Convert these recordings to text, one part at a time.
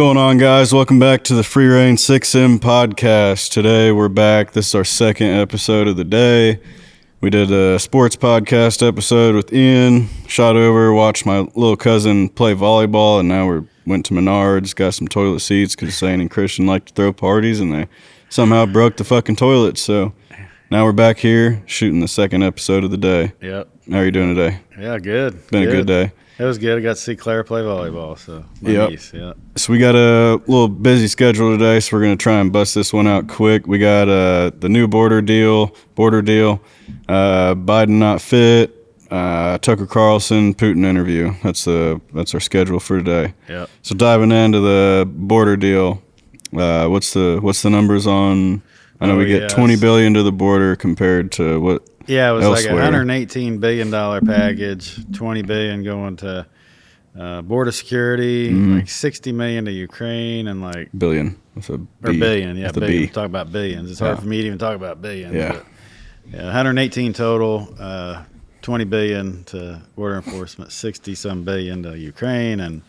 going on, guys? Welcome back to the Free Reign 6M podcast. Today we're back. This is our second episode of the day. We did a sports podcast episode with Ian. Shot over, watched my little cousin play volleyball, and now we went to Menards, got some toilet seats because Zane and Christian like to throw parties, and they somehow broke the fucking toilet. So now we're back here shooting the second episode of the day. Yep. How are you doing today? Yeah, good. Been a good day. It was good. I got to see Claire play volleyball. So niece, yeah. So we got a little busy schedule today, so we're going to try and bust this one out quick. We got the new border deal, Biden not fit, Tucker Carlson, Putin interview. That's our schedule for today. Yep. So diving into the border deal, what's the numbers on? I know we get $20 billion to the border compared to what? Yeah, it was elsewhere. like a $118 billion package, $20 billion going to border security, like $60 million to Ukraine, and like billion with a B. Or billion, yeah, with billion. a B. Talk about billions. It's hard for me to even talk about billions. Yeah. But, yeah, 118 total, 20 billion to border enforcement, 60 some billion to Ukraine, and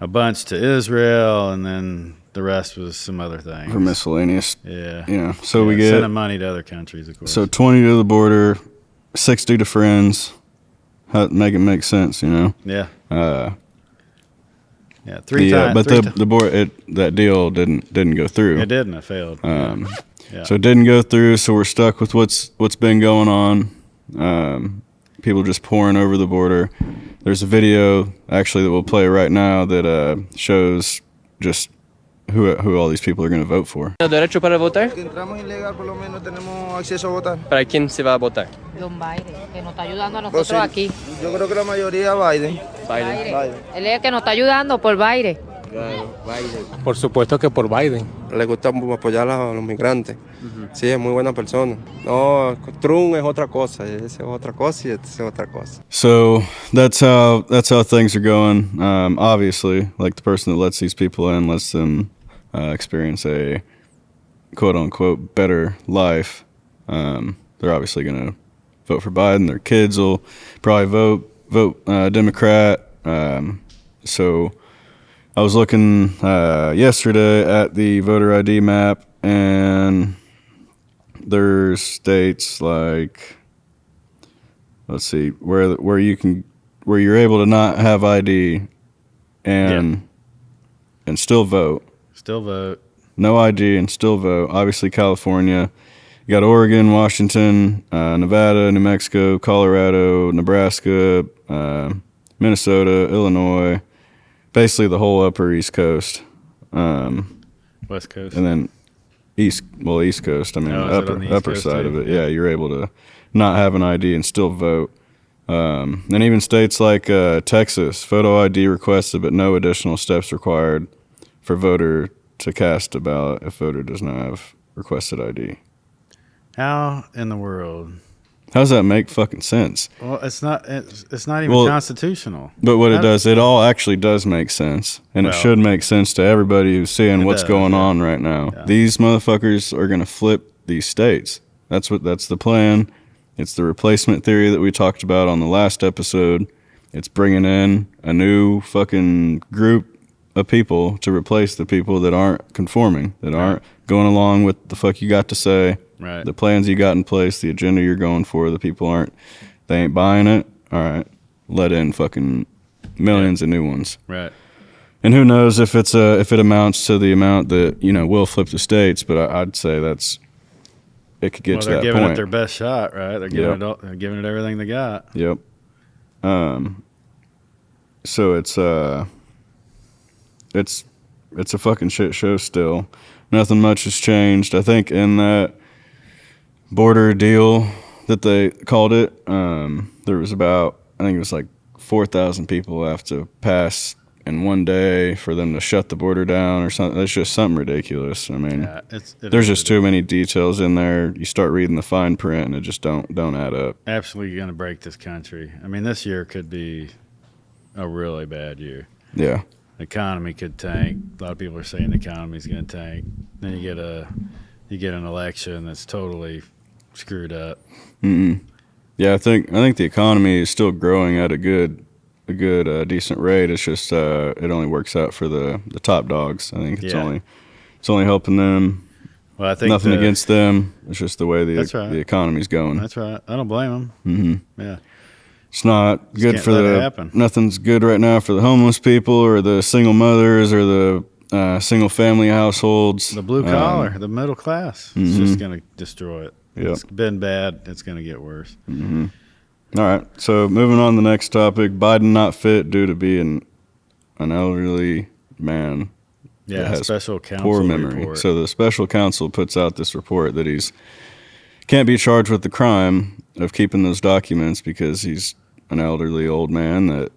a bunch to Israel, and then the rest was some other things. For miscellaneous. Yeah. So we get sending money to other countries, of course. So 20 to the border, 60 to friends. Make it make sense, you know? Yeah. Three times. But the border, that deal didn't go through. It didn't. It failed. So it didn't go through. So we're stuck with what's been going on. People just pouring over the border. There's a video actually that we'll play right now that shows just who all these people are going to vote for. ¿Derecho para votar? Que entramos ilegal, por lo menos tenemos acceso a votar. ¿Para quién se va a votar? Don Biden, que nos está ayudando a nosotros aquí. Yo creo que la mayoría Biden. Biden. Él es el que nos está ayudando por Biden. Claro, Biden. Por supuesto que por Biden. Le gusta apoyar a los migrantes. Sí, es muy buena persona. No, Trump es otra cosa, ese es otra cosa y este es otra cosa. So that's how things are going. Obviously, like the person that lets these people in lets them experience a quote unquote better life. They're obviously going to vote for Biden. Their kids will probably vote Democrat. So I was looking yesterday at the voter ID map, and there's states like, let's see, where you're able to not have ID and still vote. Still vote. No ID and still vote. Obviously, California. You got Oregon, Washington, Nevada, New Mexico, Colorado, Nebraska, Minnesota, Illinois. Basically, the whole upper East Coast. West Coast. And then East Coast. I mean, upper Coast side too? of it. Yeah, you're able to not have an ID and still vote. And even states like Texas, photo ID requested, but no additional steps required for voter to cast a ballot if voter does not have requested ID. How in the world? How does that make fucking sense? Well, it's not even constitutional. But what it does, it all actually does make sense. And it should make sense to everybody who's seeing what's going on right now. Yeah. These motherfuckers are going to flip these states. That's the plan. It's the replacement theory that we talked about on the last episode. It's bringing in a new fucking group of people to replace the people that aren't conforming, that aren't going along with the fuck you got to say. Right. The plans you got in place, the agenda you're going for, the people they ain't buying it. All right, let in fucking millions of new ones. Right. And who knows if it amounts to the amount that will flip the states, but I'd say it could get to that point. They're giving it their best shot, right? They're giving it everything they got. Yep. So it's a fucking shit show still. Nothing much has changed. I think in that border deal that they called it, there was I think it was like 4,000 people have to pass in one day for them to shut the border down or something. That's just something ridiculous. I mean, there's just too many details in there. You start reading the fine print and it just don't add up. Absolutely going to break this country. I mean, this year could be a really bad year. Yeah. The economy could tank. A lot of people are saying the economy's going to tank. Then you get an election that's totally screwed up. Yeah, I think the economy is still growing at a good decent rate. It's just it only works out for the top dogs. I think it's Yeah. only helping them. Well, I think Nothing against them. It's just the way That's right. the economy's going. That's right. I don't blame them. Mm-hmm. Yeah. It's not good can't for let it the happen. nothing's good right now for the homeless people or the single mothers or the single family households. The blue collar, the middle class. It's just going to destroy it. Yep. It's been bad. It's going to get worse. Mm-hmm. All right. So moving on to the next topic. Biden not fit due to being an elderly man. Yeah, that has special counsel poor memory. report. So the special counsel puts out this report that he's can't be charged with the crime of keeping those documents because he's an elderly old man that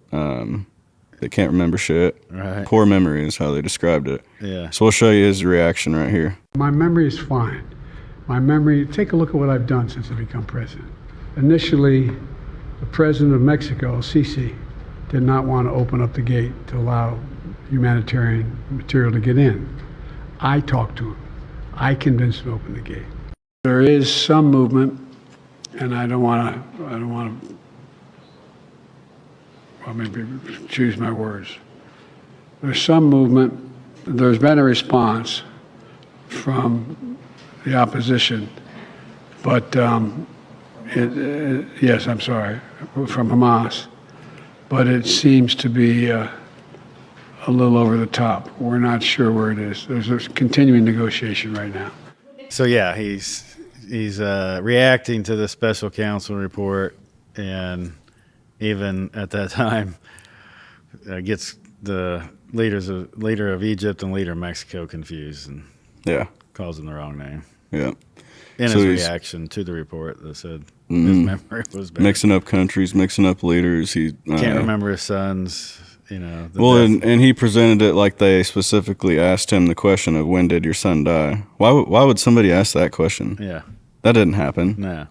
can't remember shit. Right. Poor memory is how they described it. Yeah. So we'll show you his reaction right here. My memory is fine. My memory, take a look at what I've done since I've become president. Initially, the president of Mexico, Sisi, did not want to open up the gate to allow humanitarian material to get in. I talked to him. I convinced him to open the gate. There is some movement, and I don't want to, well, maybe choose my words. There's some movement. There's been a response from the opposition, but yes, I'm sorry, from Hamas, but it seems to be a little over the top. We're not sure where it is. There's a continuing negotiation right now. So yeah, he's reacting to the special counsel report, and even at that time, gets the leader of Egypt and leader of Mexico confused and calls them the wrong name. Yeah. In So his he's reaction to the report that said his memory was bad. mixing up countries, mixing up leaders. He Can't remember his sons. And he presented it like they specifically asked him the question of when did your son die? Why would somebody ask that question? Yeah. That didn't happen. No.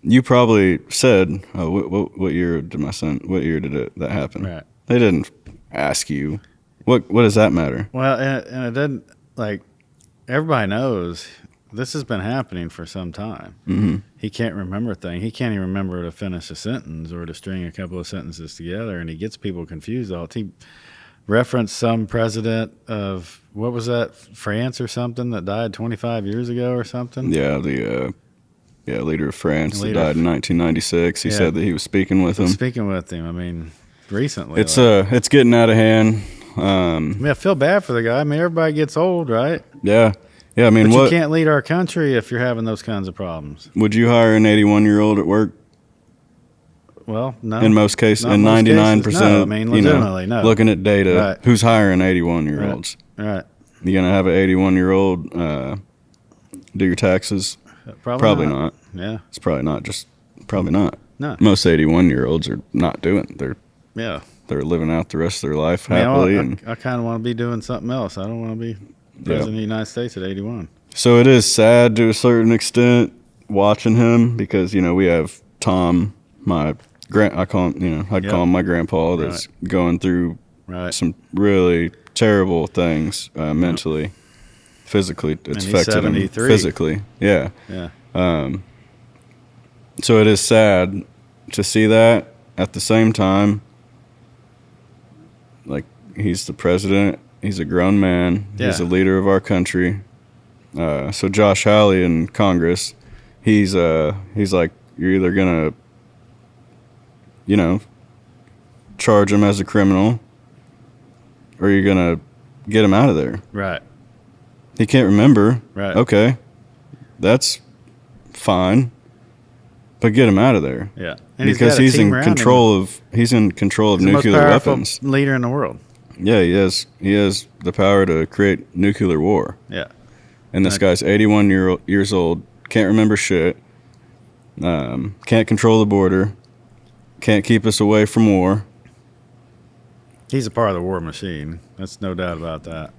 You probably said, "Oh, what year did my son? What year did that happen?" Right. They didn't ask you. What does that matter? Well, and it didn't, like, everybody knows this has been happening for some time. Mm-hmm. He can't remember things. He can't even remember to finish a sentence or to string a couple of sentences together, and he gets people confused. He referenced some president of, what was that, France or something, that died 25 years ago or something? Yeah, the leader of France that died in 1996. He said that he was speaking with him. Speaking with him, I mean, recently. It's getting out of hand. I mean, I feel bad for the guy. I mean, everybody gets old, right? Yeah. Yeah, I mean, but you can't lead our country if you're having those kinds of problems. Would you hire an 81-year-old at work? Well, no. In most cases, in 99%, no. I mean, legitimately, no. Looking at data, right. Who's hiring 81-year-olds? Right. You gonna have an 81-year-old do your taxes? Probably not. Yeah. It's probably not. Just probably not. No. Most 81-year-olds are not doing. They're living out the rest of their life happily. I kind of want to be doing something else. I don't want to be president of the United States at 81. So it is sad to a certain extent watching him because we have Tom, I'd call him my grandpa that's going through some really terrible things mentally, physically. It's affected him physically. Yeah. Yeah. So it is sad to see that. At the same time, like, he's the president. He's a grown man. Yeah. He's a leader of our country. So Josh Hawley in Congress, he's like, you're either gonna, charge him as a criminal, or you're gonna get him out of there. Right. He can't remember. Right. Okay, that's fine, but get him out of there. Yeah. And because he's in control of nuclear weapons. Leader in the world. Yeah, he has the power to create nuclear war. Yeah. And this guy's 81 years old, can't remember shit, can't control the border, can't keep us away from war. He's a part of the war machine. That's no doubt about that.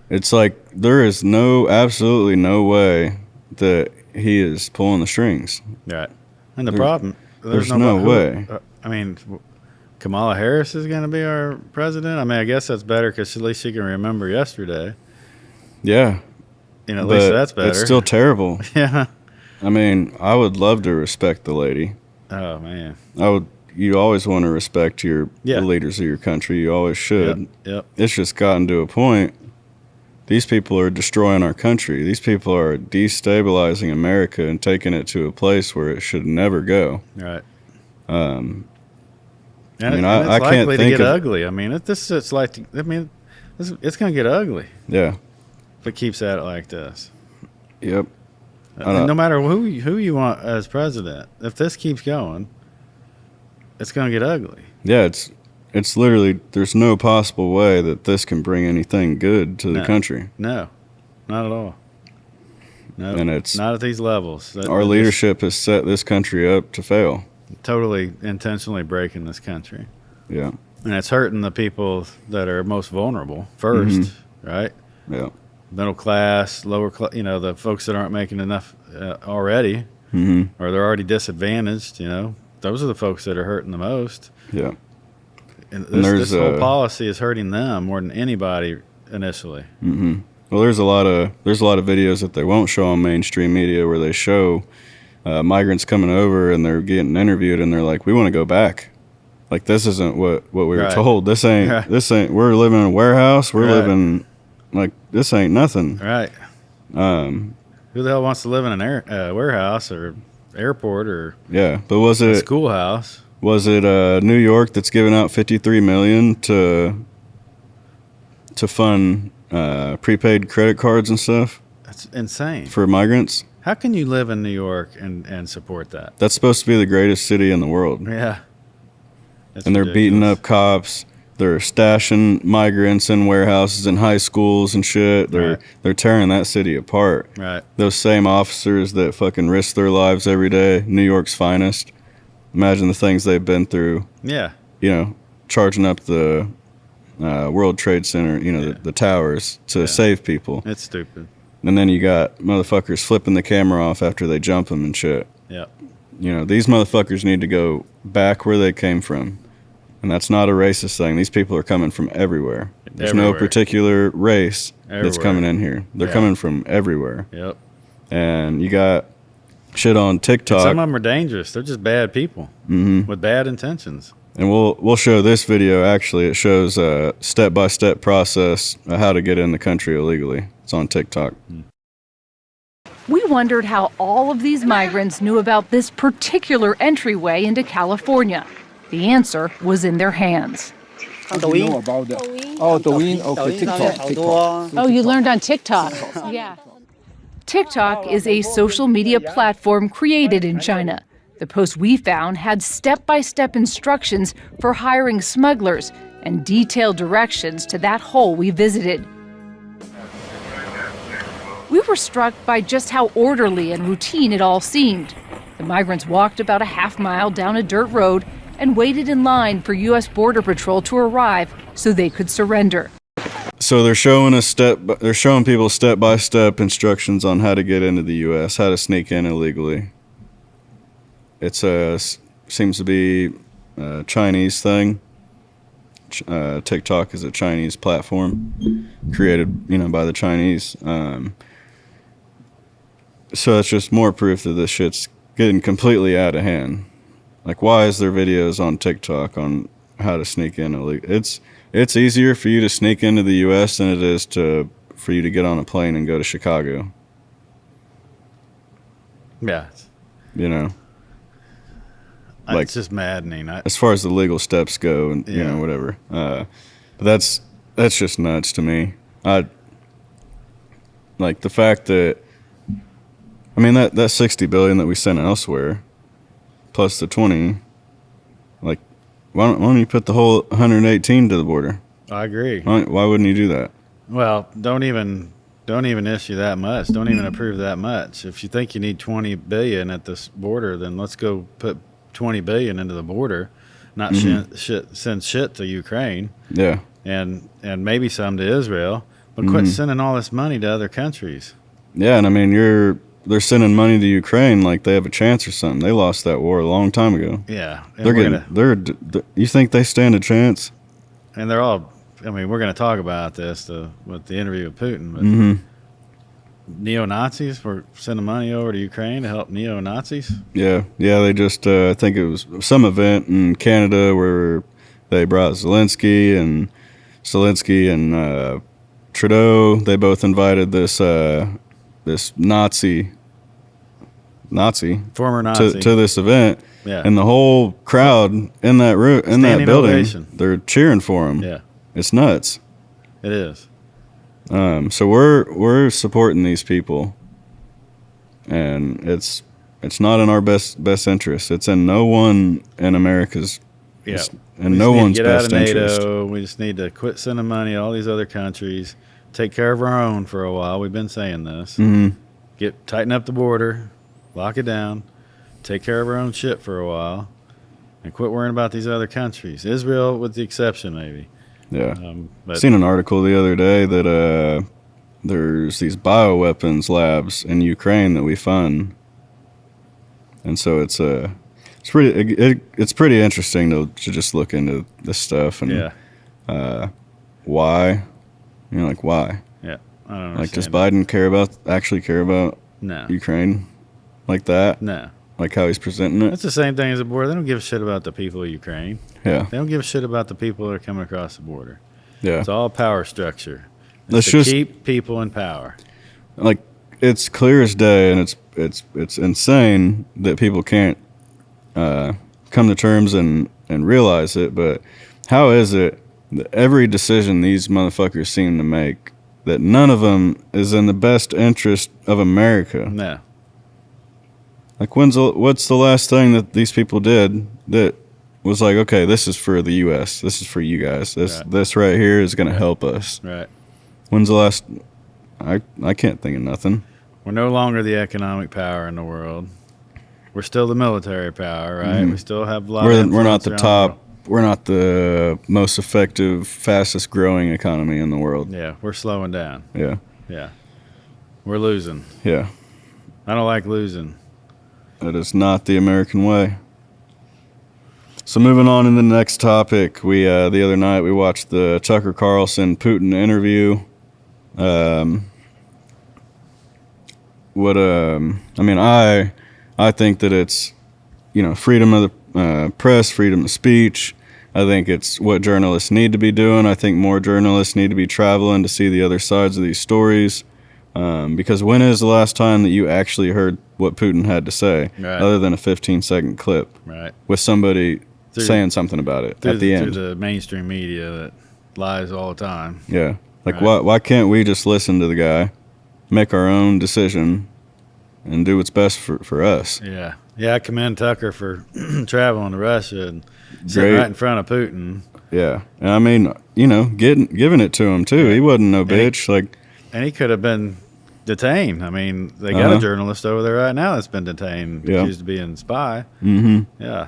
It's like there is absolutely no way that he is pulling the strings. Right. And the problem, there's no way. I mean, Kamala Harris is going to be our president. I mean, I guess that's better because at least she can remember yesterday. Yeah. At least that's better. It's still terrible. Yeah. I mean, I would love to respect the lady. Oh, man. I would, you always want to respect the leaders of your country. You always should. Yep. It's just gotten to a point. These people are destroying our country. These people are destabilizing America and taking it to a place where it should never go. Right. I And I it's can't likely to think get of ugly. I mean, it's going to get ugly yeah. if it keeps at it like this. Yep. No matter who you want as president, if this keeps going, it's going to get ugly. Yeah, it's literally there's no possible way that this can bring anything good to the country. No, not at all. No, and it's not at these levels. Our leadership has set this country up to fail. Totally intentionally breaking this country. Yeah. And it's hurting the people that are most vulnerable first, right? Yeah. Middle class, lower class, the folks that aren't making enough already, or they're already disadvantaged, those are the folks that are hurting the most. Yeah. And this whole policy is hurting them more than anybody initially. Mm-hmm. Well, there's a lot of videos that they won't show on mainstream media where they show migrants coming over and they're getting interviewed and they're like, "We want to go back. Like this isn't what we were told. This ain't. We're living in a warehouse. We're living like this ain't nothing." Right. Who the hell wants to live in an warehouse or airport or but was it a schoolhouse? Was it New York that's giving out $53 million to fund prepaid credit cards and stuff? That's insane for migrants. How can you live in New York and support that? That's supposed to be the greatest city in the world. Yeah. And they're beating up cops. They're stashing migrants in warehouses in high schools and shit. They're tearing that city apart. Right. Those same officers that fucking risk their lives every day, New York's finest. Imagine the things they've been through. Yeah. Charging up the World Trade Center, the towers to save people. It's stupid. And then you got motherfuckers flipping the camera off after they jump them and shit. Yeah. These motherfuckers need to go back where they came from. And that's not a racist thing. These people are coming from everywhere. There's no particular race that's coming in here. They're coming from everywhere. Yep. And you got shit on TikTok. And some of them are dangerous. They're just bad people with bad intentions. And we'll show this video. Actually, it shows a step-by-step process of how to get in the country illegally. It's on TikTok. We wondered how all of these migrants knew about this particular entryway into California. The answer was in their hands. How do you know about that? Oh, Douyin. Okay, TikTok. Oh, you learned on TikTok. Yeah. TikTok is a social media platform created in China. The post we found had step-by-step instructions for hiring smugglers and detailed directions to that hole we visited. We were struck by just how orderly and routine it all seemed. The migrants walked about a half mile down a dirt road and waited in line for U.S. Border Patrol to arrive so they could surrender. So they're showing people step-by-step instructions on how to get into the U.S., how to sneak in illegally. It's seems to be a Chinese thing. TikTok is a Chinese platform created, by the Chinese. So it's just more proof that this shit's getting completely out of hand. Like, why is there videos on TikTok on how to sneak in illegally? It's easier for you to sneak into the U.S. than it is for you to get on a plane and go to Chicago. Yeah. Like, it's just maddening. As far as the legal steps go, and whatever. But that's just nuts to me. Like the fact that, that $60 billion that we sent elsewhere, plus the 20, like, why don't you put the whole 118 to the border? I agree. Why wouldn't you do that? Well, don't even issue that much. Don't even approve that much. If you think you need $20 billion at this border, then let's go put $20 billion into the border, not send shit to Ukraine. Yeah. And maybe some to Israel, but quit sending all this money to other countries. Yeah, and they're sending money to Ukraine like they have a chance or something. They lost that war a long time ago. Yeah. You think they stand a chance? And they're all, we're going to talk about this with the interview with Putin, but neo-Nazis? We're sending money over to Ukraine to help neo-Nazis? Yeah. They just I think it was some event in Canada where they brought Zelensky and Trudeau. They both invited this Nazi Former Nazi. to this event. Yeah. And the whole crowd in that room, in that Standing building, ovation. they're cheering for him. Yeah, It's nuts. it is. So we're supporting these people, and it's not in our best interest. It's in no one in America's, Yeah. in no one's get out best of interest. NATO. We just need to quit sending money to all these other countries. Take care of our own for a while. We've been saying this. Mm-hmm. Tighten up the border, lock it down, take care of our own shit for a while, and quit worrying about these other countries. Israel, with the exception, maybe. Yeah. But Seen an article the other day that there's these bioweapons labs in Ukraine that we fund, and so it's pretty interesting to just look into this stuff and yeah, why, like why, yeah. I don't understand. like does Biden actually care about No, Ukraine like that, no. like how he's presenting it? That's the same thing as the border. They don't give a shit about the people of Ukraine. Yeah, They don't give a shit about the people that are coming across the border. yeah. It's all power structure. Let's It's to just keep people in power. like it's clear as day, and it's insane that people can't come to terms and realize it. But how is it that every decision these motherfuckers seem to make, that none of them is in the best interest of America? No. Like what's the last thing that these people did that was like, okay, this is for the U.S., this is for you guys, this right here is going to help us? Right. When's the last? I can't think of nothing. We're no longer the economic power in the world. We're still the military power, right? Mhm. We still have a lot of We're not influence the around top. We're not the most effective, fastest growing economy in the world. world. Yeah, we're slowing down. Yeah, Yeah. We're losing. yeah. I don't like losing. That is not the American way. So moving on to the next topic, we the other night we watched the Tucker Carlson Putin interview. I think that it's, freedom of the press, freedom of speech. I think it's what journalists need to be doing. I think more journalists need to be traveling to see the other sides of these stories. Because when is the last time that you actually heard what Putin had to say, Right. other than a 15-second clip Right. with somebody saying something about it at the end? Through the mainstream media that lies all the time. Yeah. Like, Right. why can't we just listen to the guy, make our own decision, and do what's best for us? Yeah. Yeah, I commend Tucker for traveling to Russia and sitting Great. right in front of Putin. Yeah. And I mean, giving it to him, too. He wasn't no bitch. And he could have been detained. I mean, they got a journalist over there right now that's been detained, Yeah. accused of being a spy. Mm-hmm. Yeah.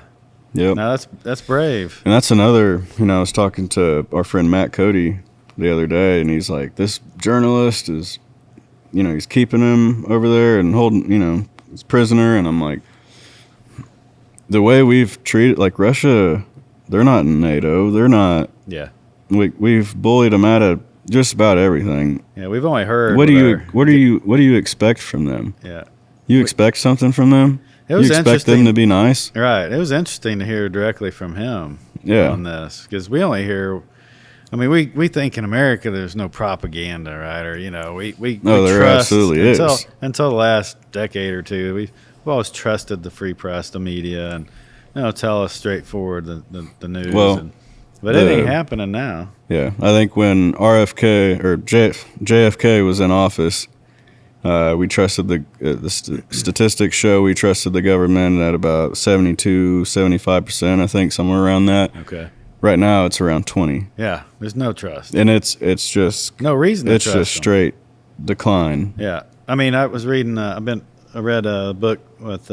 Yep. Now that's brave. And that's another, I was talking to our friend Matt Cody the other day, and he's like, this journalist is, he's keeping him over there and holding, his prisoner. And I'm like, the way we've treated, like, Russia, they're not in NATO. They're not. Yeah. We've bullied them out of just about everything. Yeah, we've only heard. What do you expect from them? Yeah. You expect something from them? It was you expect interesting. them to be nice? Right. It was interesting to hear directly from him Yeah. on this, because we only hear. I mean, we think in America there's no propaganda, right? Or we No, there trust absolutely is. until the last decade or two. We've always trusted the free press, the media, and tell us straightforward the news. Well, but it ain't happening now. Yeah, I think when RFK or JFK was in office, we trusted the statistics show we trusted the government at about 75%, I think, somewhere around that. Okay. Right now, it's around 20, Yeah, there's no trust. and it's just No reason to it's trust just them. straight decline. Yeah, I mean, I was reading. I read a book with.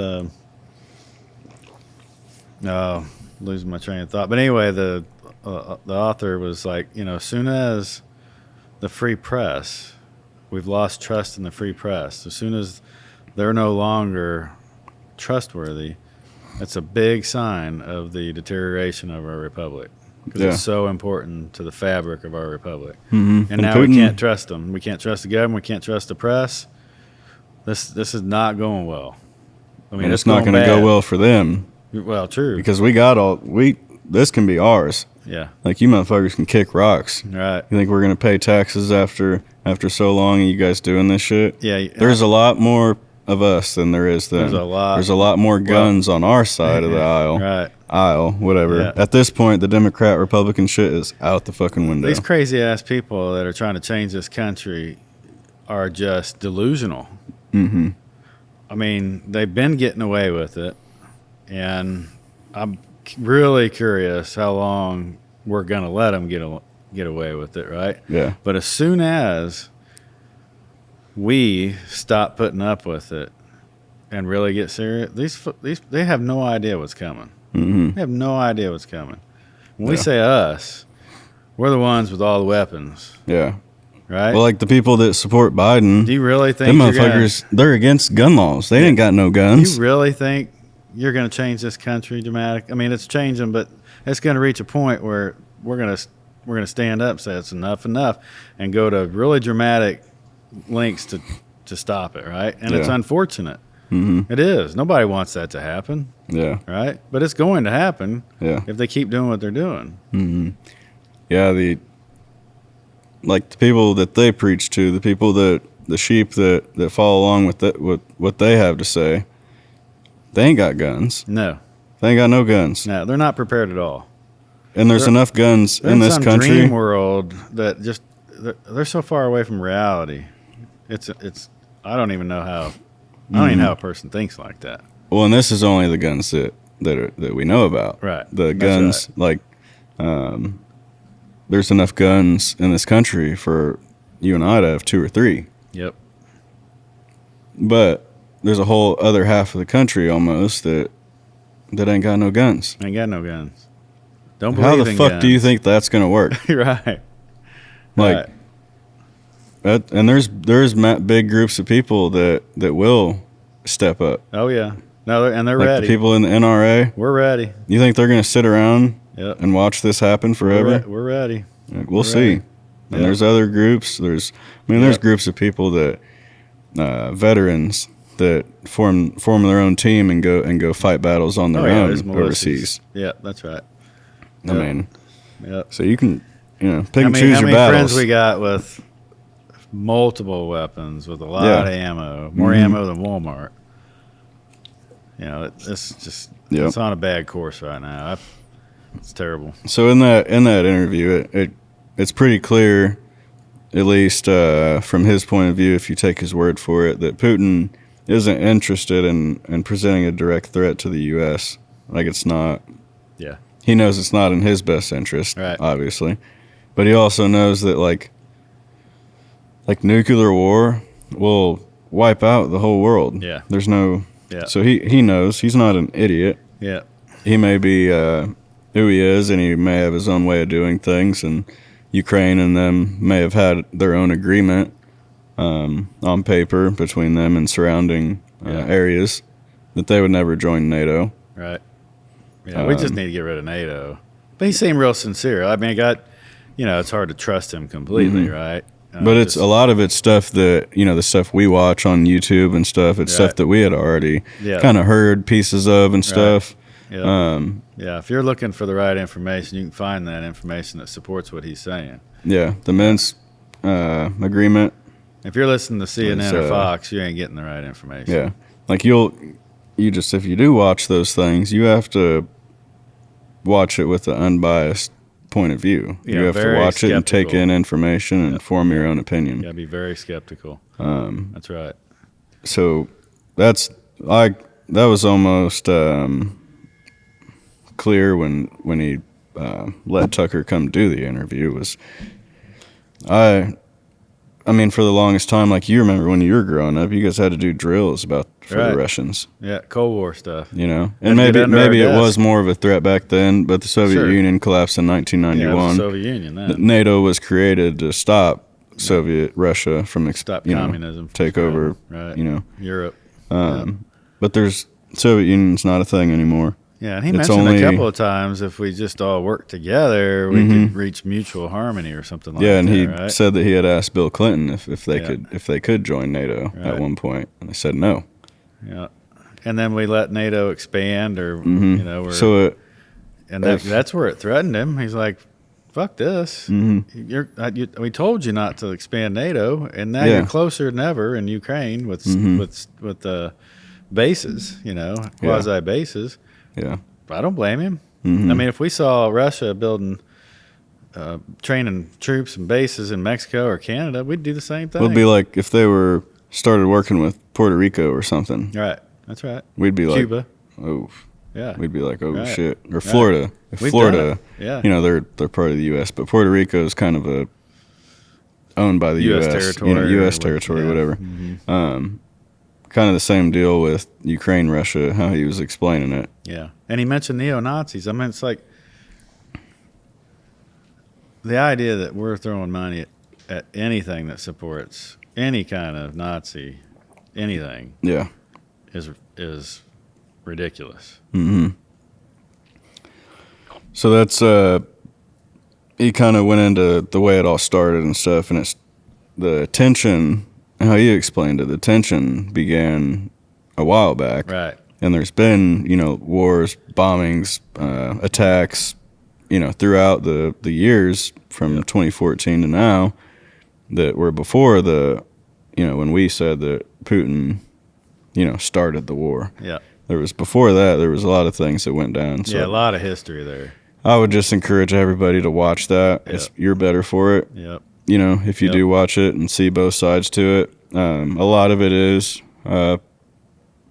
Losing my train of thought. But anyway, the author was like, as soon as the free press, we've lost trust in the free press. As soon as they're no longer trustworthy, that's a big sign of the deterioration of our republic, because Yeah. it's so important to the fabric of our republic. Mm-hmm. And now we can't trust them. We can't trust the government. We can't trust the press. This is not going well. I mean, And it's not going to go well for them. Well, true. Because this can be ours. Yeah. Like, you motherfuckers can kick rocks. Right. You think we're going to pay taxes after so long and you guys doing this shit? Yeah. There's a lot more of us than there is them. There's a lot more guns on our side of the aisle. Right. Whatever. Yeah. At this point, the Democrat Republican shit is out the fucking window. These crazy ass people that are trying to change this country are just delusional. Mm-hmm. I mean, they've been getting away with it, and I'm really curious how long we're gonna let them get away with it, right? Yeah. But as soon as we stop putting up with it and really get serious, these they have no idea what's coming. Mm-hmm. They have no idea what's coming. When we say us, we're the ones with all the weapons. Yeah. Right? Well, like the people that support Biden, do you really think them motherfuckers, they're against gun laws. They ain't got no guns. You really think you're going to change this country dramatic? I mean, it's changing, but it's going to reach a point where we're going to stand up, say it's enough, and go to really dramatic lengths to stop it, right? And it's unfortunate. Mm-hmm. It is. Nobody wants that to happen. Yeah. Right? But it's going to happen. Yeah. If they keep doing what they're doing. Mm-hmm. Yeah. The people that they preach to, the people the sheep that follow along with what they have to say, they ain't got guns. No. They ain't got no guns. No, they're not prepared at all. And there's enough guns in this country. Dream world that just they're so far away from reality. It's I don't even know how. I don't even know how a person thinks like that. Well, and this is only the guns that we know about. Right. The guns there's enough guns in this country for you and I to have 2 or 3. Yep. But there's a whole other half of the country almost that ain't got no guns. Ain't got no guns. Don't believe How the in fuck guns. do you think that's going to work? Right. Like, and there's big groups of people that will step up. Oh yeah. No, they're like ready. The people in the NRA. We're ready. You think they're going to sit around and watch this happen forever? We're ready. We'll see. Ready. And there's other groups. There's groups of people that veterans that form their own team and go fight battles on their own overseas. Yeah, that's right. I mean, yep. So you can pick and choose your how many battles. friends we got with multiple weapons with a lot of ammo, more ammo than Walmart. It's just it's on a bad course right now. It's terrible. So in that interview, it's pretty clear, at least from his point of view, if you take his word for it, that Putin isn't interested in presenting a direct threat to the U.S. Like, it's not. Yeah. He knows it's not in his best interest, right. Obviously, but he also knows that like nuclear war will wipe out the whole world. Yeah. There's no. Yeah. So he knows he's not an idiot. Yeah. He may be who he is, and he may have his own way of doing things, and Ukraine and them may have had their own agreement on paper between them and surrounding areas that they would never join NATO. Right. Yeah, we just need to get rid of NATO. But he seemed real sincere. I mean, it's hard to trust him completely, right? But it's a lot of it's stuff that, the stuff we watch on YouTube and stuff. It's stuff that we had already kind of heard pieces of and stuff. Yeah. If you're looking for the right information, you can find that information that supports what he's saying. Yeah, the Minsk agreement. If you're listening to CNN or Fox, you ain't getting the right information. Yeah, like if you do watch those things, you have to watch it with an unbiased point of view. You have to watch it and take in information and form your own opinion. You gotta be very skeptical. That's right. So that was almost clear when he let Tucker come do the interview. I mean, for the longest time, like you remember when you were growing up, you guys had to do drills for the Russians. Yeah, Cold War stuff. And maybe it was more of a threat back then, but the Soviet Union collapsed in 1991. Yeah, it was the Soviet Union then. NATO was created to stop Soviet Russia from communism, take over. Europe. But Soviet Union's not a thing anymore. Yeah, and he it's mentioned only, a couple of times if we just all work together, we could reach mutual harmony or something like that. Yeah, and he right? said that he had asked Bill Clinton if they could join NATO at one point, and they said no. Yeah, and then we let NATO expand, or that's where it threatened him. He's like, "Fuck this! We told you not to expand NATO, and now you're closer than ever in Ukraine with the bases, quasi bases." Yeah, I don't blame him. I mean, if we saw Russia building, training troops and bases in Mexico or Canada, we'd do the same thing. it would be like if they started working with Puerto Rico or something. Right. That's right. We'd be like, Cuba. Oh, yeah. We'd be like, oh right. shit, or Florida. Right. If We've Florida, yeah. They're part of the U.S., but Puerto Rico is kind of owned by the U.S. territory, U.S. territory, whatever. Kind of the same deal with Ukraine, Russia, how he was explaining it. Yeah, and he mentioned neo-Nazis. I mean, it's like the idea that we're throwing money at anything that supports any kind of Nazi, anything, is ridiculous. So that's he kind of went into the way it all started and stuff, and it's the tension. How you explained it, the tension began a while back, right? And there's been wars, bombings, attacks, throughout the years from 2014 to now that were before when we said that Putin started the war. Yeah. There was before that, there was a lot of things that went down. So a lot of history there. I would just encourage everybody to watch that. Yep. You're better for it. Yep. If you do watch it and see both sides to it. A lot of it is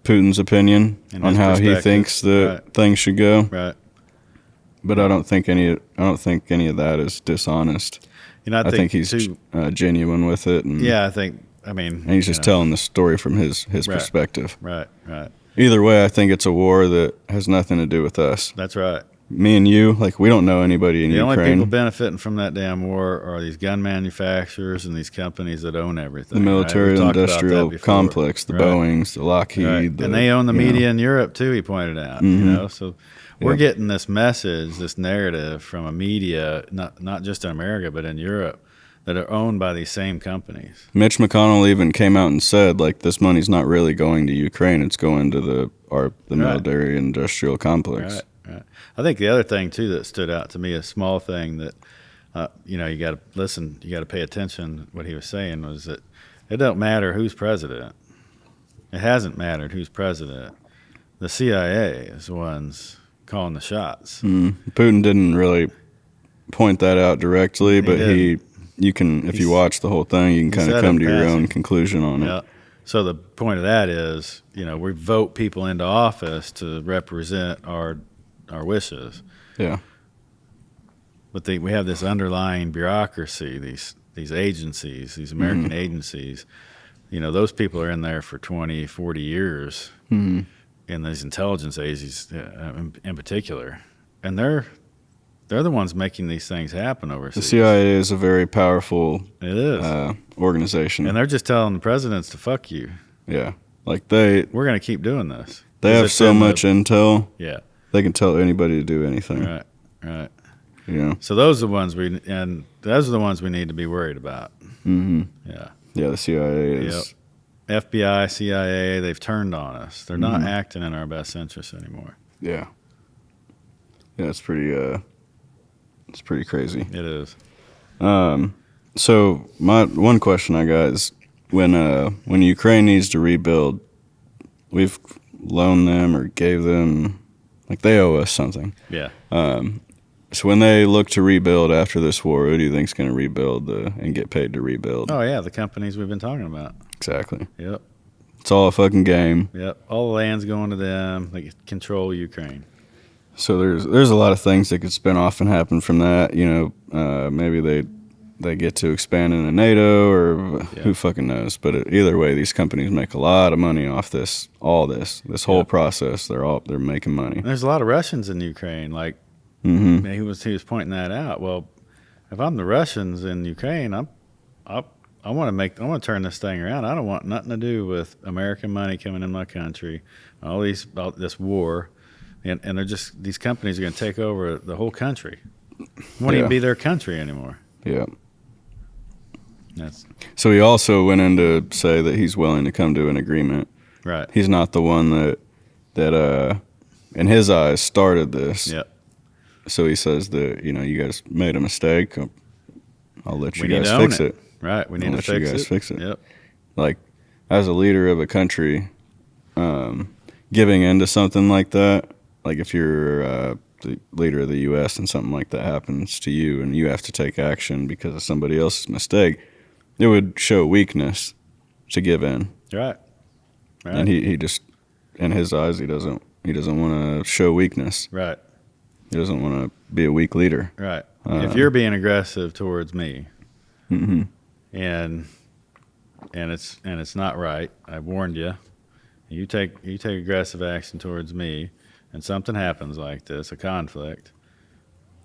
Putin's opinion on how he thinks that things should go. Right. But I don't think any of that is dishonest. I think he's genuine with it. And, and he's just telling the story from his perspective. Right. Either way, I think it's a war that has nothing to do with us. That's right. Me and you, we don't know anybody in Ukraine. The only people benefiting from that damn war are these gun manufacturers and these companies that own everything. The military-industrial complex, the Boeings, the Lockheed. Right. And they own the media in Europe, too, he pointed out. So we're getting this message, this narrative from a media, not just in America, but in Europe, that are owned by these same companies. Mitch McConnell even came out and said, this money's not really going to Ukraine. It's going to the military-industrial complex. Right. I think the other thing too that stood out to me, a small thing that you got to listen, you got to pay attention. What he was saying was that it don't matter who's president. It hasn't mattered who's president. The CIA is the ones calling the shots. Putin didn't really point that out directly, but you can, if you watch the whole thing, you can kind of come to your own conclusion on it. So the point of that is, we vote people into office to represent our wishes. Yeah. But we have this underlying bureaucracy, these agencies, these American agencies. Those people are in there for 20, 40 years, in these intelligence agencies in particular. And they're the ones making these things happen overseas. The CIA is a very powerful organization. And they're just telling the presidents to fuck you. Yeah. We're going to keep doing this. They have so much intel. Yeah. They can tell anybody to do anything. Right. So those are the ones we need to be worried about. Yeah, the CIA is. Yep. FBI, CIA, they've turned on us. They're not acting in our best interest anymore. Yeah. Yeah, it's pretty crazy. It is. So my one question I got is when Ukraine needs to rebuild, we've loaned them or gave them. They owe us something. Yeah. So when they look to rebuild after this war, who do you think is going to rebuild and get paid to rebuild? Oh, yeah, the companies we've been talking about. Exactly. Yep. It's all a fucking game. Yep. All the land's going to them. They control Ukraine. So there's a lot of things that could spin off and happen from that. Maybe they get to expand into NATO or who fucking knows. But either way, these companies make a lot of money off this whole process. They're making money. And there's a lot of Russians in Ukraine. He was pointing that out. Well, if I'm the Russians in Ukraine, I want to turn this thing around. I don't want nothing to do with American money coming in my country. All this war. and they're just these companies are going to take over the whole country. It won't even be their country anymore. Yeah. That's So he also went in to say that he's willing to come to an agreement. right. He's not the one that in his eyes started this. Yep. So he says that, you guys made a mistake. I'll let you We need guys to own fix it. Right. We need I'll to let you fix guys it. fix it. Yep. Like, as a leader of a country, giving into something like that, like if you're the leader of the U.S. and something like that happens to you and you have to take action because of somebody else's mistake, it would show weakness to give in. Right. Right. And he just, in his eyes, he doesn't want to show weakness. Right. He doesn't want to be a weak leader. Right. If you're being aggressive towards me, Mm-hmm. and it's not right, I warned you. You take aggressive action towards me, and something happens like this, a conflict.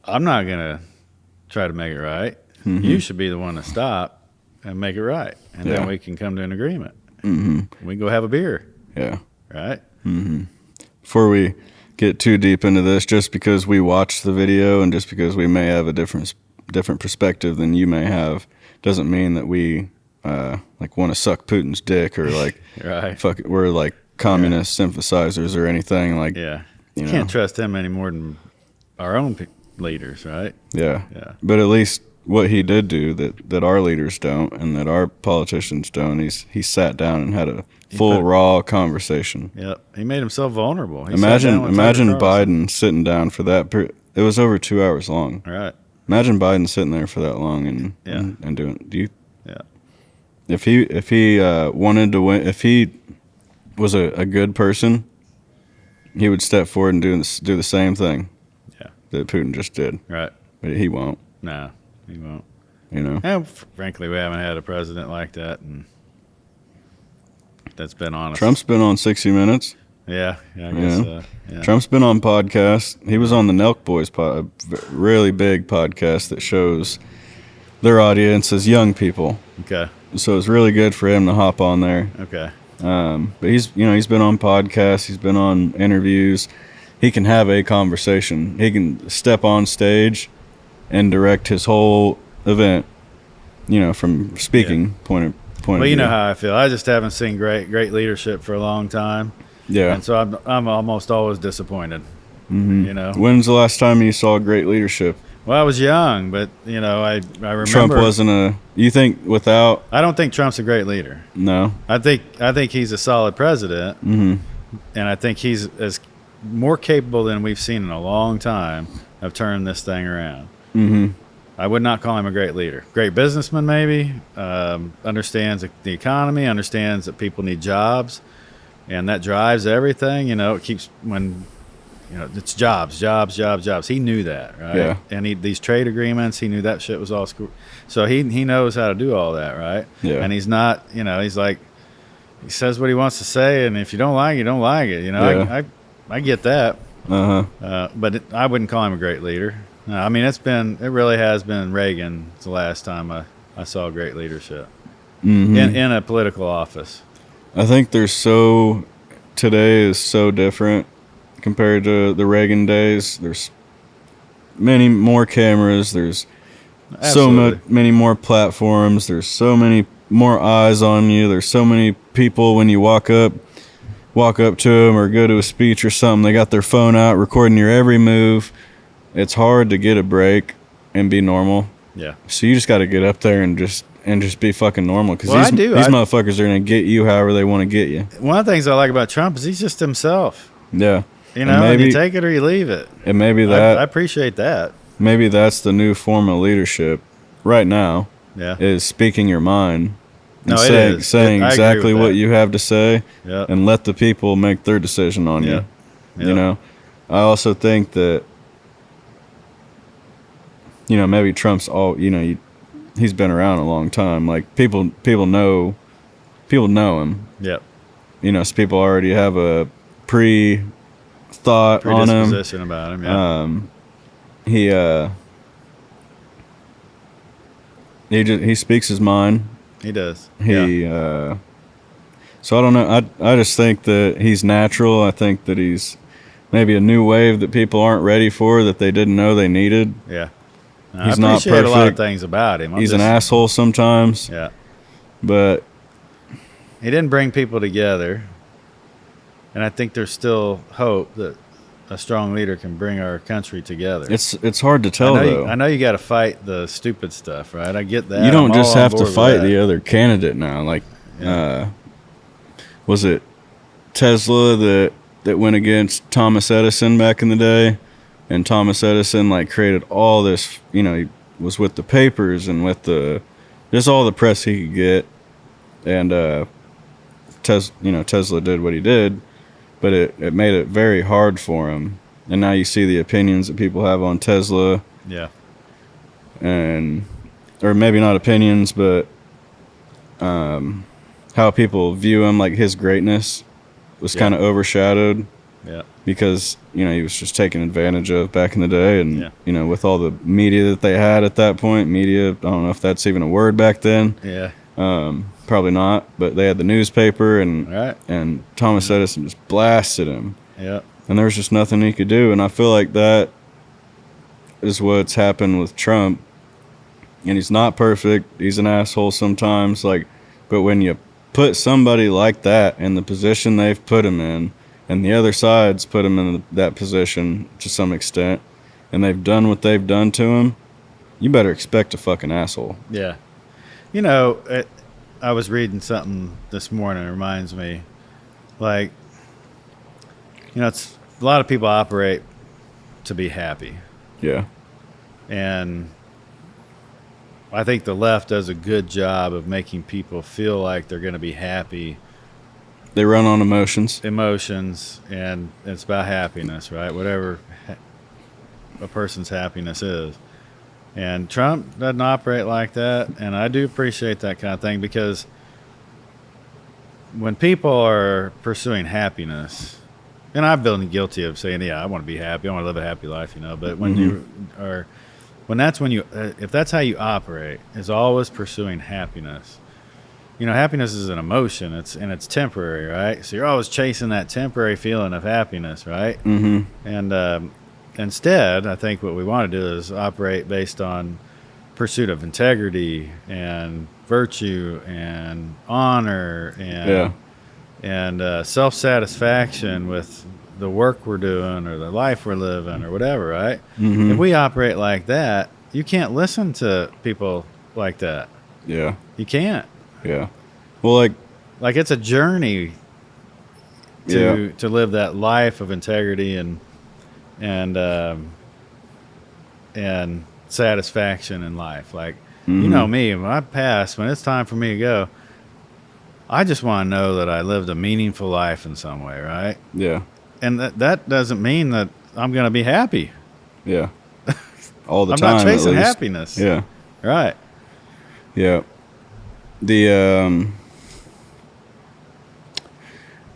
I'm not gonna try to make it right. Mm-hmm. You should be the one to stop and make it right, and then we can come to an agreement. Mm-hmm. We can go have a beer. Yeah. Right. Mm-hmm. Before we get too deep into this, just because we watched the video and just because we may have a different perspective than you may have, doesn't mean that we want to suck Putin's dick or like Right. fuck it, we're like communist sympathizers or anything like. Yeah. You know. Can't trust him any more than our own leaders, right? Yeah. Yeah. But at least what he did do that our leaders don't and that our politicians don't, he sat down and had a full raw conversation. Yep. He made himself vulnerable. He Imagine Tucker Carlson. Biden sitting down for that. It was over 2 hours long. Right. Imagine Biden sitting there for that long and doing. Do you? Yeah. If he wanted to win, if he was a good person, he would step forward and do the same thing. Yeah. That Putin just did. Right. But he won't. No, he won't. And frankly, we haven't had a president like that, and that's been honest. Trump's been on 60 Minutes. Yeah, I guess. Yeah. Trump's been on podcasts. He was on the Nelk Boys a really big podcast that shows their audience as young people. Okay. So it's really good for him to hop on there. Okay. But he's been on podcasts. He's been on interviews. He can have a conversation. He can step on stage and direct his whole event. From speaking point of Well, view. you know how I feel. I just haven't seen great leadership for a long time. Yeah. And so I'm almost always disappointed. Mm-hmm. When's the last time you saw great leadership? Well, I was young, but I remember Trump wasn't you think without. I don't think Trump's a great leader. No. I think he's a solid president. Mm-hmm. And I think he's as more capable than we've seen in a long time of turning this thing around. Mm-hmm. I would not call him a great leader. Great businessman, maybe. Understands the economy, understands that people need jobs, and that drives everything. It keeps it's jobs. He knew that, right? Yeah. And these trade agreements, he knew that shit was all screw. So he knows how to do all that, right? Yeah. And he's not, he's like, he says what he wants to say, and if you don't like it, you don't like it. Yeah. I get that. Uh-huh. But I wouldn't call him a great leader. No, I mean, it really has been Reagan the last time I saw great leadership in a political office. I think today is so different compared to the Reagan days. There's many more cameras. There's many more platforms. There's so many more eyes on you. There's so many people when you walk up to them or go to a speech or something, they got their phone out recording your every move. It's hard to get a break and be normal. Yeah. So you just got to get up there and just be fucking normal because these motherfuckers are going to get you however they want to get you. One of the things I like about Trump is he's just himself. Yeah. And you take it or you leave it. And maybe I appreciate that. Maybe that's the new form of leadership right now. Yeah. Is speaking your mind. And No, it is. saying I agree exactly with what that. you have to say. Yeah. And let the people make their decision on you. Yeah. I also think that maybe Trump's he's been around a long time. Like people know him. Yep. So people already have a thought on him. Predisposition about him. Yeah. He speaks his mind. He does. So I don't know. I just think that he's natural. I think that he's maybe a new wave that people aren't ready for, that they didn't know they needed. Yeah. He's I not appreciate a lot of perfect. things about him. He's an asshole sometimes. Yeah. But he didn't bring people together. And I think there's still hope that a strong leader can bring our country together. It's hard to tell, though. I know you got to fight the stupid stuff, right? I get that. You don't I'm just all on have to board with fight that. the other candidate now. Like, was it Tesla that went against Thomas Edison back in the day? And Thomas Edison, like, created all this, you know, he was with the papers and with just all the press he could get. And Tesla did what he did, but it made it very hard for him. And now you see the opinions that people have on Tesla. Yeah. Or maybe not opinions, but how people view him, like his greatness was kind of overshadowed. Yeah. Because, you know, he was just taken advantage of back in the day. And, Yeah. with all the media that they had at that point, media, I don't know if that's even a word back then. Yeah. Probably not. But they had the newspaper, Right. and Thomas Edison just blasted him. Yeah. And there was just nothing he could do. And I feel like that is what's happened with Trump. And he's not perfect. He's an asshole sometimes. But when you put somebody like that in the position they've put him in, and the other side's put him in that position to some extent, and they've done what they've done to him, you better expect a fucking asshole. Yeah. I was reading something this morning. It reminds me, it's a lot of people operate to be happy. Yeah. And I think the left does a good job of making people feel like they're going to be happy. They run on emotions, and it's about happiness, right? Whatever a person's happiness is. And Trump doesn't operate like that, and I do appreciate that kind of thing, because when people are pursuing happiness, and I've been guilty of saying, yeah, I want to be happy, I want to live a happy life, but when if that's how you operate, is always pursuing happiness. Happiness is an emotion. It's temporary, right? So you're always chasing that temporary feeling of happiness, right? Mm-hmm. And instead, I think what we want to do is operate based on pursuit of integrity and virtue and honor and self-satisfaction with the work we're doing or the life we're living or whatever, right? Mm-hmm. If we operate like that, you can't listen to people like that. Yeah. You can't. Yeah. Well, like it's a journey to live that life of integrity and satisfaction in life. Like, mm-hmm. You know me, when I pass, when it's time for me to go, I just want to know that I lived a meaningful life in some way, right? Yeah. And that doesn't mean that I'm going to be happy. Yeah. All the I'm time. not chasing at least. happiness. Yeah. Right. Yeah.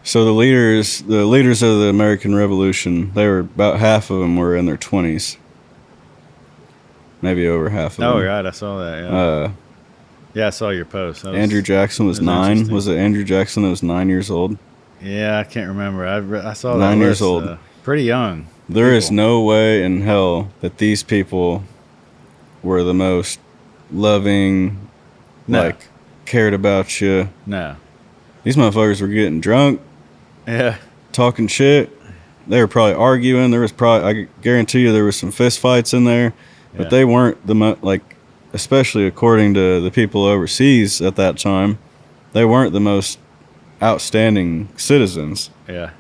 So the leaders of the American Revolution, they were about half of them were in their 20s, maybe over half of them. Oh, right, I saw that. Yeah, yeah, I saw your post. Andrew Jackson was 9. Was it Andrew Jackson that was 9 years old? Yeah, I can't remember. I saw that. 9 years list, old. Pretty young. There is no way in hell that these people were the most loving, cared about you. No. These motherfuckers were getting drunk. Yeah. Talking shit. They were probably arguing. There was I guarantee you there was some fist fights in there. But they weren't especially according to the people overseas at that time, they weren't the most outstanding citizens. Yeah.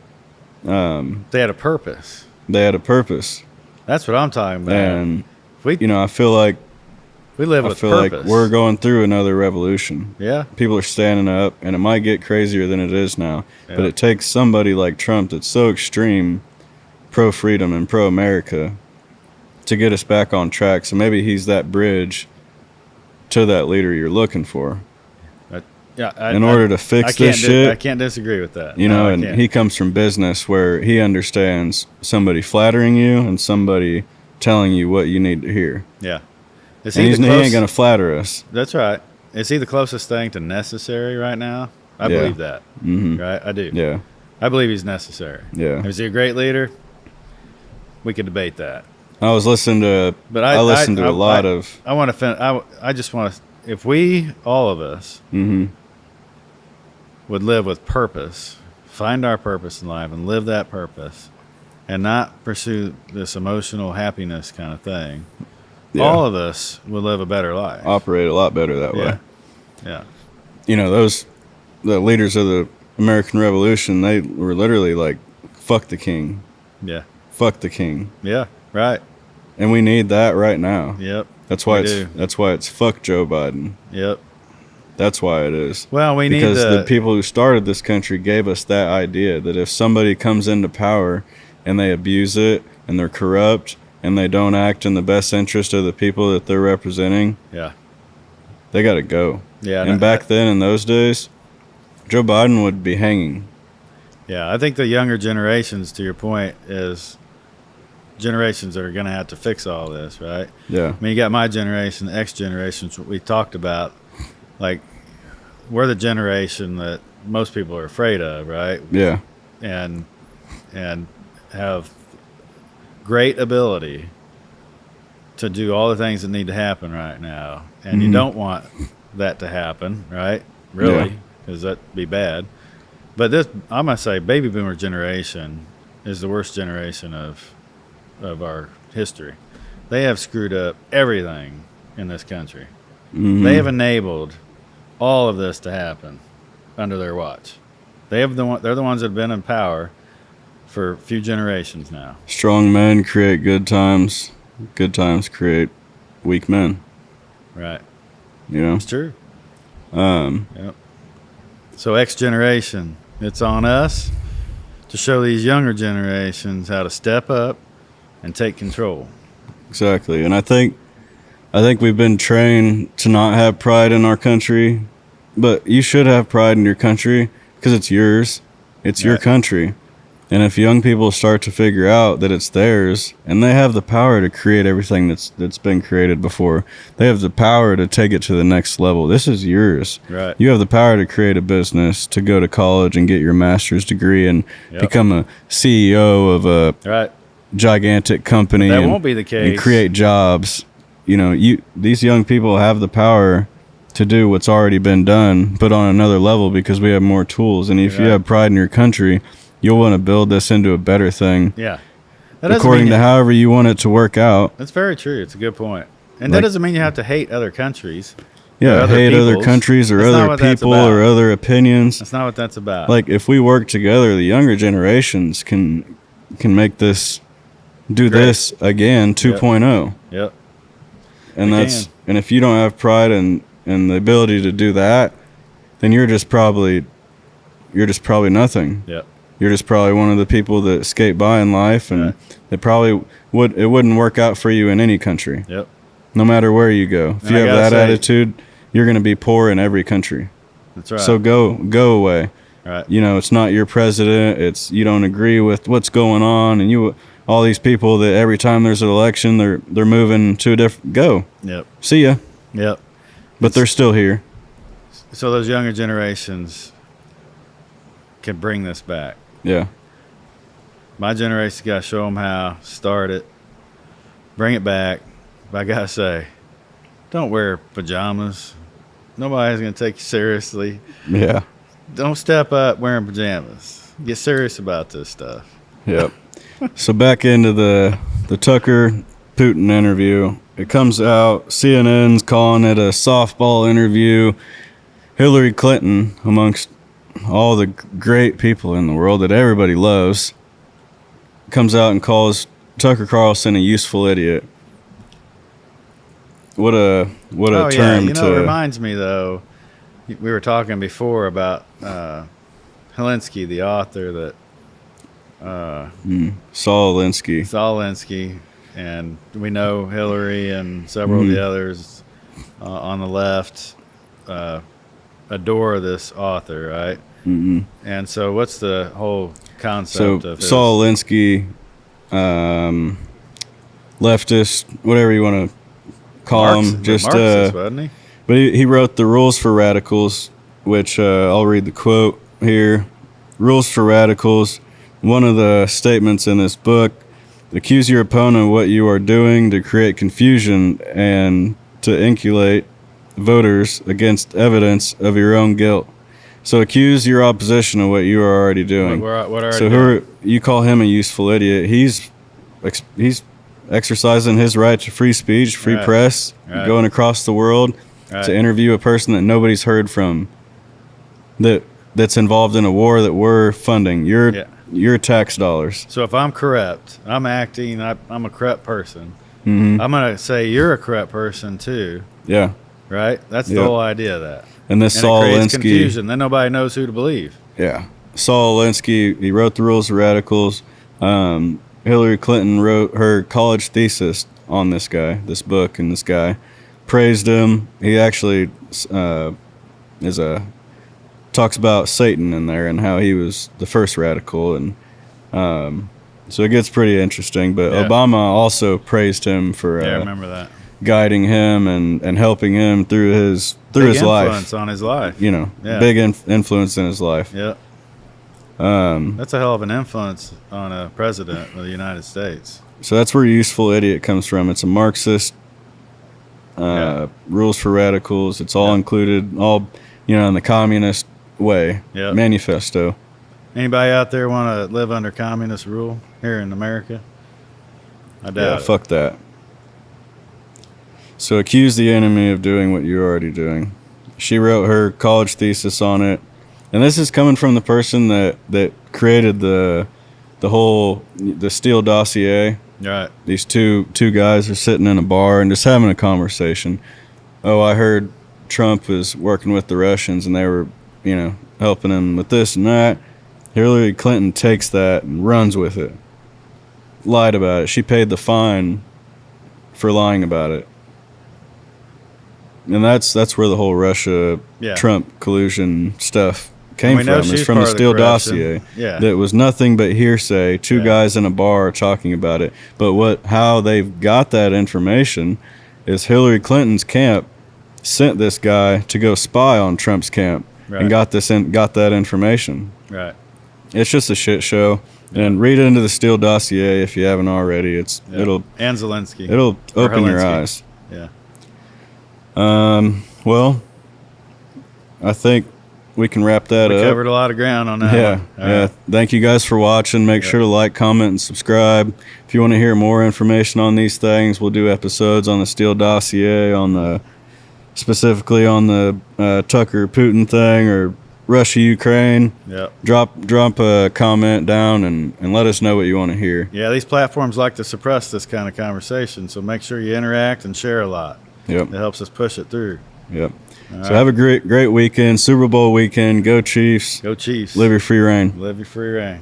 They had a purpose. They had a purpose. That's what I'm talking about. And, I feel like we live with purpose. like we're going through another revolution. Yeah. People are standing up, and it might get crazier than it is now. Yeah. But it takes somebody like Trump that's so extreme, pro-freedom and pro-America, to get us back on track. So maybe he's that bridge to that leader you're looking for. In order to fix this shit. I can't disagree with that. And he comes from business where he understands somebody flattering you and somebody telling you what you need to hear. Yeah. He ain't going to flatter us. That's right. Is he the closest thing to necessary right now? I believe that. Mm-hmm. Right? I do. Yeah. I believe he's necessary. Yeah. Is he a great leader? we could debate that. I was listening to, But I listened to a lot of. I want to. I just want to. If we, all of us, Mm-hmm. would live with purpose, find our purpose in life, and live that purpose, and not pursue this emotional happiness kind of thing, Yeah. all of us would live a better life. Operate a lot better that way. Yeah. You know, the leaders of the American Revolution, they were literally like, "Fuck the king, Yeah. fuck the king," Yeah. Right. and we need that right now. Yep. That's why We do. that's why it's fuck Joe Biden. Yep. That's why it is. Well, we Because need the people who started this country gave us that idea that if somebody comes into power and they abuse it and they're corrupt and they don't act in the best interest of the people that they're representing, Yeah. they got to go. Yeah. And back then in those days, Joe Biden would be hanging. Yeah. I think the younger generations, to your point, is generations that are going to have to fix all this, right? Yeah. I mean, you got my generation, the X generations, what we talked about. Like, we're the generation that most people are afraid of, right? Yeah. And have great ability to do all the things that need to happen right now. And you don't want that to happen, right? Really, because that'd be bad. But this, I'm going to say, baby boomer generation is the worst generation of our history. They have screwed up everything in this country. They have enabled all of this to happen under their watch. They're the ones that have been in power for a few generations now. Strong men create good times. Good times create weak men. Right. You know? It's true. Yep. So X generation, it's on us to show these younger generations how to step up and take control. Exactly. And I think we've been trained to not have pride in our country, but you should have pride in your country because it's yours. It's your country. And if young people start to figure out that it's theirs and they have the power to create everything that's been created before, they have the power to take it to the next level. This is yours. Right. You have the power to create a business, to go to college and get your master's degree and become a CEO of a Right. gigantic company. That and, won't be the case. And create jobs. You know, these young people have the power to do what's already been done, but on another level because we have more tools. And if you have pride in your country, you'll want to build this into a better thing. Yeah. According to however you want it to work out. That's very true. It's a good point. And that doesn't mean you have to hate other countries. Yeah, hate other countries or other people or other opinions. That's not what that's about. Like, if we work together, the younger generations can make this, this again 2.0. Yep. And and if you don't have pride and the ability to do that, then you're just probably nothing. Yep. You're just probably one of the people that skate by in life, and it probably wouldn't work out for you in any country. Yep. No matter where you go. If you have that attitude, you're going to be poor in every country. That's right. So go away. Right. You know, it's not your president. You don't agree with what's going on, and all these people that every time there's an election, they're moving to a different. Go. Yep. See ya. Yep. But they're still here. So those younger generations can bring this back. Yeah. My generation got to show them how, start it, bring it back. But I got to say, don't wear pajamas. Nobody's going to take you seriously. Yeah. Don't step up wearing pajamas. Get serious about this stuff. Yep. So back into the Tucker Putin interview. It comes out, CNN's calling it a softball interview. Hillary Clinton, amongst all the great people in the world that everybody loves, comes out and calls Tucker Carlson a useful idiot. What a term It reminds me, though, we were talking before about Helensky, the author that Saul Alinsky, and we know Hillary and several of the others on the left adore this author, right? Mm-hmm. And so what's the whole concept of his? Saul Alinsky, leftist, whatever you want to call him. Just Marxist, wasn't he? But he wrote the Rules for Radicals, which I'll read the quote here. Rules for Radicals. One of the statements in this book accuse your opponent of what you are doing to create confusion and to inculcate voters against evidence of your own guilt. So accuse your opposition of what you are already doing. You call him a useful idiot. He's exercising his right to free speech, free press, going across the world to interview a person that nobody's heard from, that's involved in a war that we're funding. Your tax dollars. So if I'm corrupt, I'm a corrupt person. I'm gonna say you're a corrupt person too. Yeah. Right. That's the whole idea of that. And this Saul it creates Alinsky, confusion. Then nobody knows who to believe. Yeah. Saul Alinsky, he wrote The Rules of Radicals. Hillary Clinton wrote her college thesis on this guy, this book, and this guy praised him. He actually talks about Satan in there and how he was the first radical, and so it gets pretty interesting. But Obama also praised him for I remember that, guiding him and helping him through his life. Influence on his life. Big influence in his life. Yeah. That's a hell of an influence on a president of the United States. So that's where useful idiot comes from. It's a Marxist rules for radicals. It's all included, all in the communist way. Manifesto. Anybody out there want to live under communist rule here in America? I doubt it. Fuck that. So accuse the enemy of doing what you're already doing. She wrote her college thesis on it. And this is coming from the person that created the Steele dossier. Right. These two guys are sitting in a bar and just having a conversation. Oh, I heard Trump was working with the Russians and they were, helping him with this and that. Hillary Clinton takes that and runs with it. Lied about it. She paid the fine for lying about it. And that's where the whole Russia-Trump collusion stuff came from. It's from the Steele dossier. Yeah. That was nothing but hearsay. Two guys in a bar talking about it. But how they've got that information is Hillary Clinton's camp sent this guy to go spy on Trump's camp and got that information. Right. It's just a shit show. And read into the Steele dossier if you haven't already. It'll and Zelensky. It'll open your eyes. Yeah. Well, I think we can wrap that up. We covered a lot of ground on that one. Right. Thank you guys for watching. Make sure to like, comment, and subscribe. If you want to hear more information on these things, we'll do episodes on the Steele dossier, specifically on the Tucker Putin thing or Russia Ukraine. Yep. Drop a comment down and let us know what you want to hear. Yeah, these platforms like to suppress this kind of conversation, so make sure you interact and share a lot. Yep. It helps us push it through. Yep. So have a great weekend, Super Bowl weekend. Go Chiefs. Go Chiefs. Live your free reign. Live your free reign.